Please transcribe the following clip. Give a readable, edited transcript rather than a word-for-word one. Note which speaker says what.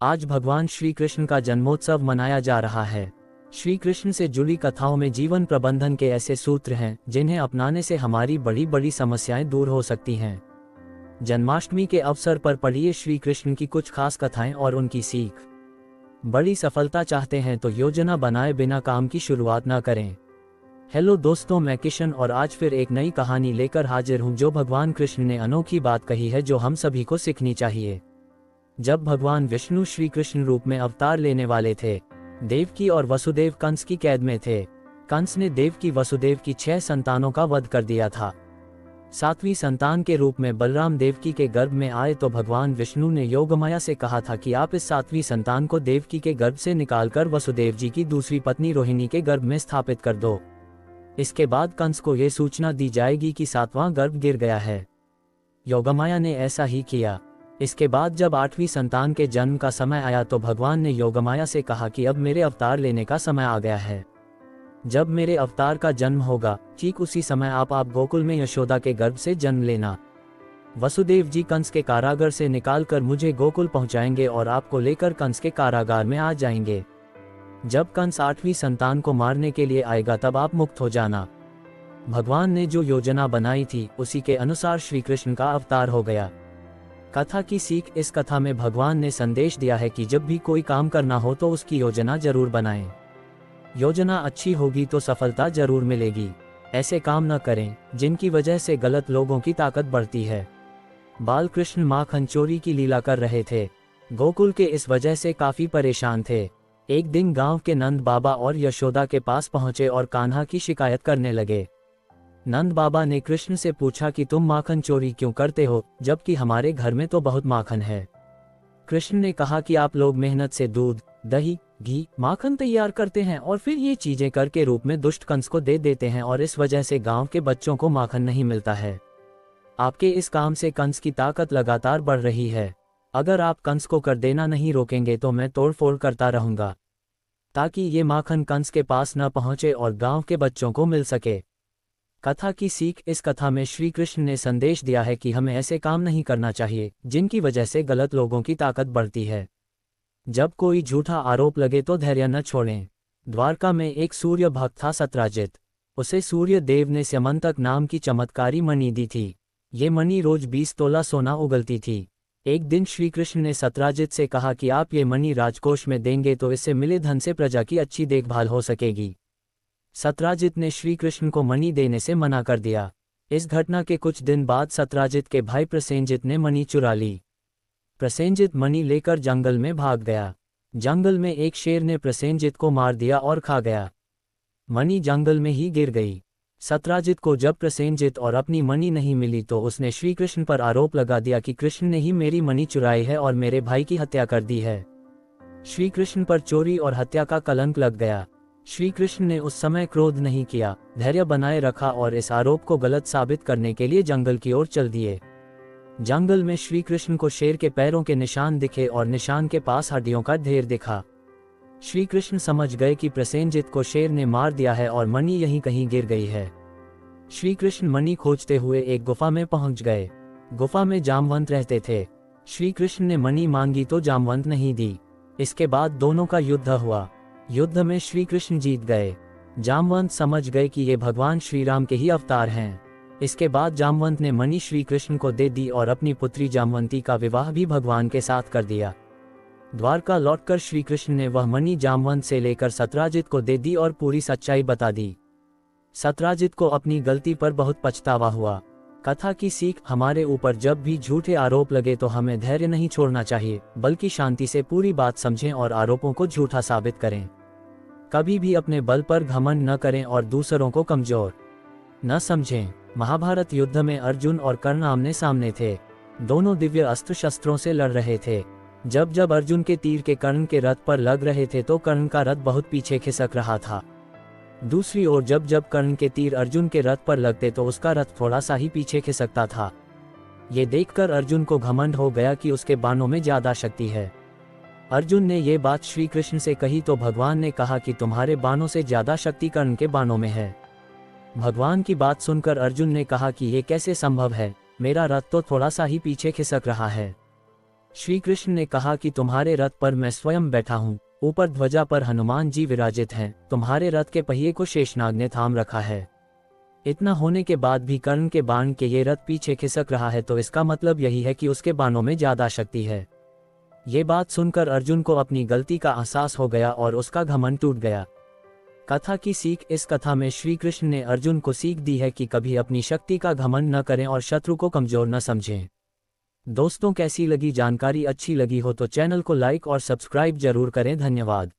Speaker 1: आज भगवान श्री कृष्ण का जन्मोत्सव मनाया जा रहा है। श्री कृष्ण से जुड़ी कथाओं में जीवन प्रबंधन के ऐसे सूत्र हैं जिन्हें अपनाने से हमारी बड़ी बड़ी समस्याएं दूर हो सकती हैं। जन्माष्टमी के अवसर पर पढ़िए श्री कृष्ण की कुछ खास कथाएं और उनकी सीख। बड़ी सफलता चाहते हैं तो योजना बनाए बिना काम की शुरुआत न करें। हेलो दोस्तों, मैं किशन और आज फिर एक नई कहानी लेकर हाजिर हूं जो भगवान कृष्ण ने अनोखी बात कही है जो हम सभी को सीखनी चाहिए। जब भगवान विष्णु श्री कृष्ण रूप में अवतार लेने वाले थे, देवकी और वसुदेव कंस की कैद में थे। कंस ने देवकी वसुदेव की 6 संतानों का वध कर दिया था। 7वीं संतान के रूप में बलराम देवकी के गर्भ में आए तो भगवान विष्णु ने योगमाया से कहा था कि आप इस 7वीं संतान को देवकी के गर्भ से निकालकर वसुदेव जी की दूसरी पत्नी रोहिणी के गर्भ में स्थापित कर दो। इसके बाद कंस को यह सूचना दी जाएगी कि 7वां गर्भ गिर गया है। योगमाया ने ऐसा ही किया। इसके बाद जब 8वीं संतान के जन्म का समय आया तो भगवान ने योगमाया से कहा कि अब मेरे अवतार लेने का समय आ गया है। जब मेरे अवतार का जन्म होगा, ठीक उसी समय आप गोकुल में यशोदा के गर्भ से जन्म लेना। वसुदेव जी कंस के कारागार से निकालकर मुझे गोकुल पहुंचाएंगे और आपको लेकर कंस के कारागार में आ जाएंगे। जब कंस 8वीं संतान को मारने के लिए आएगा तब आप मुक्त हो जाना। भगवान ने जो योजना बनाई थी उसी के अनुसार श्री कृष्ण का अवतार हो गया। कथा की सीख। इस कथा में भगवान ने संदेश दिया है कि जब भी कोई काम करना हो तो उसकी योजना जरूर बनाएं। योजना अच्छी होगी तो सफलता जरूर मिलेगी। ऐसे काम न करें जिनकी वजह से गलत लोगों की ताकत बढ़ती है। बाल कृष्ण माखन चोरी की लीला कर रहे थे। गोकुल के इस वजह से काफी परेशान थे। एक दिन गांव के नंद बाबा और यशोदा के पास पहुंचे और कान्हा की शिकायत करने लगे। नंद बाबा ने कृष्ण से पूछा कि तुम माखन चोरी क्यों करते हो, जबकि हमारे घर में तो बहुत माखन है। कृष्ण ने कहा कि आप लोग मेहनत से दूध, दही, घी, माखन तैयार करते हैं और फिर ये चीजें कर के रूप में दुष्ट कंस को दे देते हैं और इस वजह से गांव के बच्चों को माखन नहीं मिलता है। आपके इस काम से कंस की ताकत लगातार बढ़ रही है। अगर आप कंस को कर देना नहीं रोकेंगे तो मैं तोड़फोड़ करता रहूंगा ताकि ये माखन कंस के पास न पहुंचे और गांव के बच्चों को मिल सके। कथा की सीख। इस कथा में श्री कृष्ण ने संदेश दिया है कि हमें ऐसे काम नहीं करना चाहिए जिनकी वजह से गलत लोगों की ताकत बढ़ती है। जब कोई झूठा आरोप लगे तो धैर्य न छोड़ें। द्वारका में एक सूर्य भक्त था सत्राजित। उसे सूर्य देव ने स्यमंतक नाम की चमत्कारी मणि दी थी। ये मणि रोज 20 तोला सोना उगलती थी। एक दिन श्री कृष्ण ने सत्राजित से कहा कि आप ये मणि राजकोष में देंगे तो इससे मिले धन से प्रजा की अच्छी देखभाल हो सकेगी। सत्राजित ने श्री कृष्ण को मणि देने से मना कर दिया। इस घटना के कुछ दिन बाद सत्राजित के भाई प्रसेनजित ने मणि चुरा ली। प्रसेनजित मणि लेकर जंगल में भाग गया। जंगल में एक शेर ने प्रसेनजित को मार दिया और खा गया। मणि जंगल में ही गिर गई। सत्राजित को जब प्रसेनजित और अपनी मणि नहीं मिली तो उसने श्री कृष्ण पर आरोप लगा दिया कि कृष्ण ने ही मेरी मणि चुराई है और मेरे भाई की हत्या कर दी है। श्री कृष्ण पर चोरी और हत्या का कलंक लग गया। श्री कृष्ण ने उस समय क्रोध नहीं किया, धैर्य बनाए रखा और इस आरोप को गलत साबित करने के लिए जंगल की ओर चल दिए। जंगल में श्री कृष्ण को शेर के पैरों के निशान दिखे और निशान के पास हड्डियों का ढेर दिखा। श्री कृष्ण समझ गए कि प्रसेनजित को शेर ने मार दिया है और मणि यहीं कहीं गिर गई है। श्री कृष्ण मणि खोजते हुए एक गुफा में पहुंच गए। गुफा में जामवंत रहते थे। श्री कृष्ण ने मणि मांगी तो जामवंत नहीं दी। इसके बाद दोनों का युद्ध हुआ। युद्ध में श्री कृष्ण जीत गए। जामवंत समझ गए कि ये भगवान श्री राम के ही अवतार हैं। इसके बाद जामवंत ने मणि श्री कृष्ण को दे दी और अपनी पुत्री जामवंती का विवाह भी भगवान के साथ कर दिया। द्वारका लौटकर श्री कृष्ण ने वह मणि जामवंत से लेकर सत्राजित को दे दी और पूरी सच्चाई बता दी। सत्राजित को अपनी गलती पर बहुत पछतावा हुआ। कथा की सीख। हमारे ऊपर जब भी झूठे आरोप लगे तो हमें धैर्य नहीं छोड़ना चाहिए, बल्कि शांति से पूरी बात समझें और आरोपों को झूठा साबित करें। कभी भी अपने बल पर घमंड न करें और दूसरों को कमजोर न समझें। महाभारत युद्ध में अर्जुन और कर्ण आमने सामने थे। दोनों दिव्य अस्त्र शस्त्रों से लड़ रहे थे। जब जब अर्जुन के तीर के कर्ण के रथ पर लग रहे थे तो कर्ण का रथ बहुत पीछे खिसक रहा था। दूसरी ओर जब जब कर्ण के तीर अर्जुन के रथ पर लगते तो उसका रथ थोड़ा सा ही पीछे खिसकता था। ये देखकर अर्जुन को घमंड हो गया कि उसके बाणों में ज्यादा शक्ति है। अर्जुन ने ये बात श्री कृष्ण से कही तो भगवान ने कहा कि तुम्हारे बाणों से ज्यादा शक्ति कर्ण के बाणों में है। भगवान की बात सुनकर अर्जुन ने कहा कि ये कैसे संभव है, मेरा रथ तो थोड़ा सा ही पीछे खिसक रहा है। श्री कृष्ण ने कहा कि तुम्हारे रथ पर मैं स्वयं बैठा हूँ, ऊपर ध्वजा पर हनुमान जी विराजित हैं, तुम्हारे रथ के पहिए को शेषनाग ने थाम रखा है। इतना होने के बाद भी कर्ण के बाण के ये रथ पीछे खिसक रहा है, तो इसका मतलब यही है कि उसके बाणों में ज्यादा शक्ति है। ये बात सुनकर अर्जुन को अपनी गलती का एहसास हो गया और उसका घमंड टूट गया। कथा की सीख। इस कथा में श्री कृष्ण ने अर्जुन को सीख दी है कि कभी अपनी शक्ति का घमंड न करें और शत्रु को कमजोर न समझें। दोस्तों, कैसी लगी जानकारी? अच्छी लगी हो तो चैनल को लाइक और सब्सक्राइब जरूर करें। धन्यवाद।